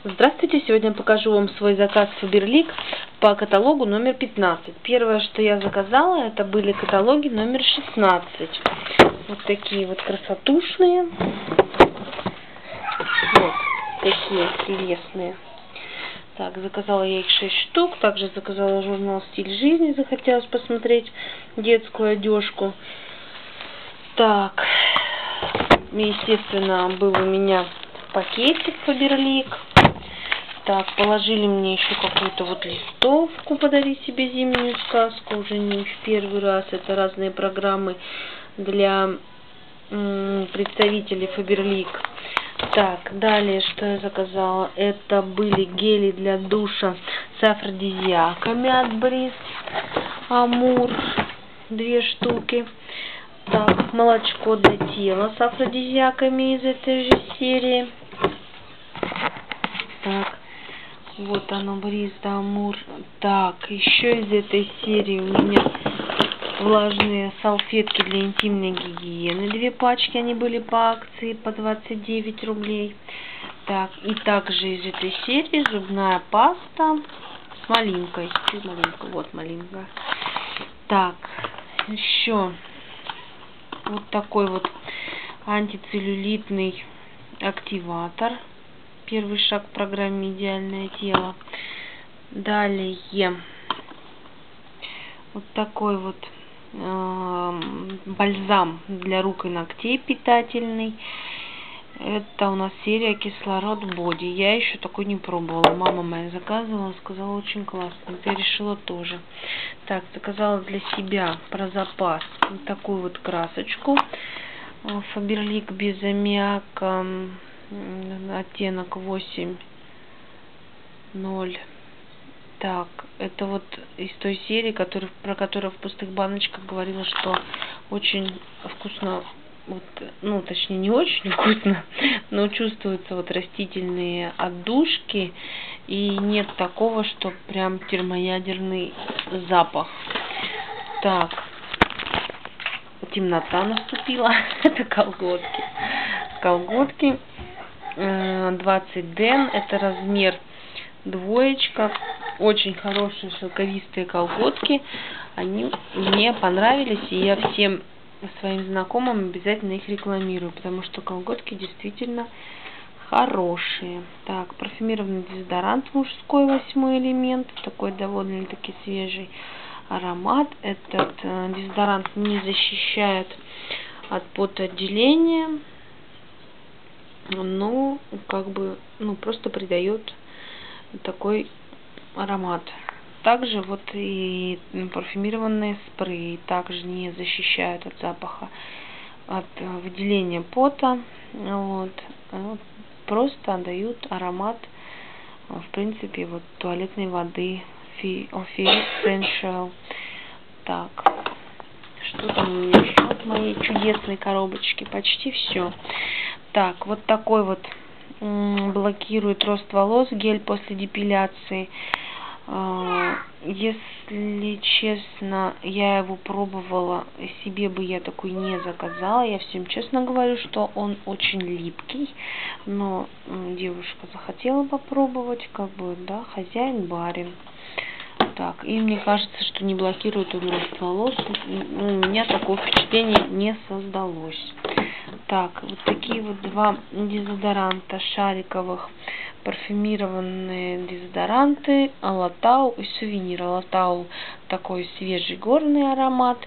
Здравствуйте! Сегодня покажу вам свой заказ Faberlic по каталогу номер 15. Первое, что я заказала, это были каталоги номер 16. Вот такие вот красотушные. Вот такие интересные. Так, заказала я их 6 штук. Также заказала журнал «Стиль жизни». Захотелось посмотреть детскую одежку. Так, естественно, был у меня пакетик Faberlic. Так, положили мне еще какую-то вот листовку «Подари себе зимнюю сказку». Уже не в первый раз. Это разные программы для представителей Faberlic. Так, далее, что я заказала? Это были гели для душа с афродизиаками от Breeze Amour. 2 штуки. Так, молочко для тела с афродизиаками из этой же серии. Так. Вот оно, Breeze Amour. Так, еще из этой серии у меня влажные салфетки для интимной гигиены. 2 пачки, они были по акции по 29 рублей. Так, и также из этой серии зубная паста с малинкой. Малинка, вот малинка. Так, еще вот такой вот антицеллюлитный активатор. Первый шаг в программе «Идеальное тело». Далее вот такой вот бальзам для рук и ногтей питательный. Это у нас серия Кислород Боди. Я еще такой не пробовала. Мама моя заказывала, сказала, очень классно. Я решила тоже. Так, заказала для себя про запас вот такую вот красочку. Faberlic без аммиака. Оттенок 8.0. Так, это вот из той серии, про которую в пустых баночках говорила, что очень вкусно, вот, ну, точнее, не очень вкусно, но чувствуются вот растительные отдушки, и нет такого, что прям термоядерный запах. Так, темнота наступила. Это колготки. Колготки 20 ден, это размер 2. Очень хорошие шелковистые колготки. Они мне понравились, и я всем своим знакомым обязательно их рекламирую, потому что колготки действительно хорошие. Так, парфюмированный дезодорант мужской 8 элемент. Такой довольно-таки свежий аромат. Этот дезодорант не защищает от потоотделения. Ну, как бы, ну, просто придает такой аромат. Также вот и парфюмированные спреи также не защищают от запаха, от выделения пота. Вот. Просто дают аромат, в принципе, вот туалетной воды Essential. Так, что там у меня еще от моей чудесной коробочки? Почти все. Так, вот такой вот блокирует рост волос гель после депиляции. Если честно, я его пробовала, себе бы я такой не заказала. Я всем честно говорю, что он очень липкий, но девушка захотела попробовать, как бы, да, хозяин барин. Так, и мне кажется, что не блокирует он рост волос. У меня такого впечатления не создалось. Так, вот такие вот 2 дезодоранта шариковых, парфюмированные дезодоранты Алатау и Сувенир. Алатау такой свежий горный аромат,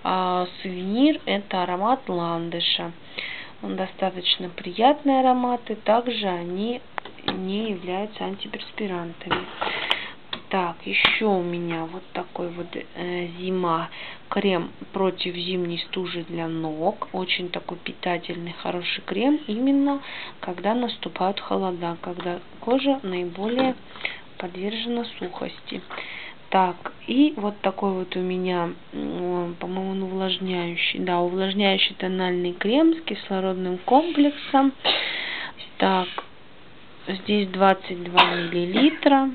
а Сувенир это аромат ландыша. Он достаточно приятный аромат, и также они не являются антиперспирантами. Так, еще у меня вот такой вот зима крем против зимней стужи для ног. Очень такой питательный, хороший крем, именно когда наступают холода, когда кожа наиболее подвержена сухости. Так, и вот такой вот у меня, по-моему, увлажняющий, да, увлажняющий тональный крем с кислородным комплексом. Так, здесь 22 миллилитра.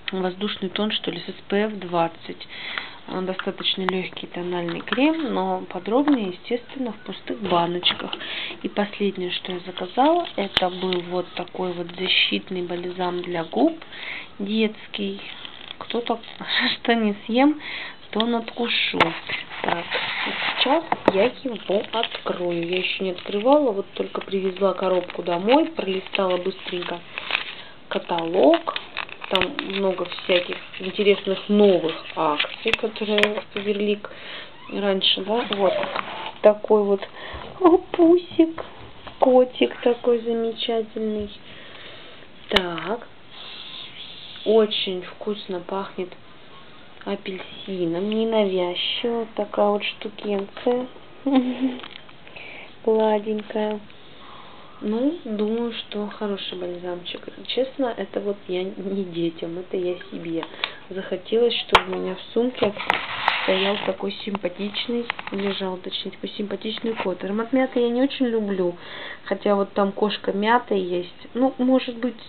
Воздушный тон, что ли, с SPF 20. достаточно легкий тональный крем, но подробнее, естественно, в пустых баночках. И последнее, что я заказала, это был вот такой вот защитный бальзам для губ детский. Кто-то что не съем, то надкушу. Так, сейчас я его открою. Я еще не открывала, вот только привезла коробку домой, пролистала быстренько каталог. Там много всяких интересных новых акций, которые Фаберлик раньше, да, вот такой вот пусик, котик такой замечательный. Так, очень вкусно пахнет апельсином, ненавязчиво, вот такая вот штукенция, гладенькая. Ну, думаю, что хороший бальзамчик. Честно, это вот я не детям, это я себе. Захотелось, чтобы у меня в сумке стоял такой симпатичный, лежал, точнее, такой симпатичный кот. Аромат мяты я не очень люблю, хотя вот там кошка мяты есть. Ну, может быть,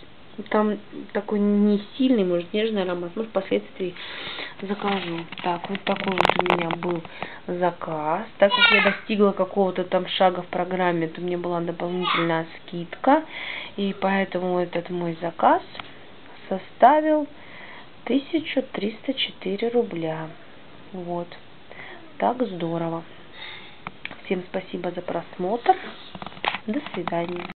там такой не сильный, может, нежный аромат, может, впоследствии закажу. Так, вот такой вот у меня был заказ. Так как я достигла какого-то там шага в программе, то мне была дополнительная скидка. И поэтому этот мой заказ составил 1304 рубля. Вот. Так здорово. Всем спасибо за просмотр. До свидания.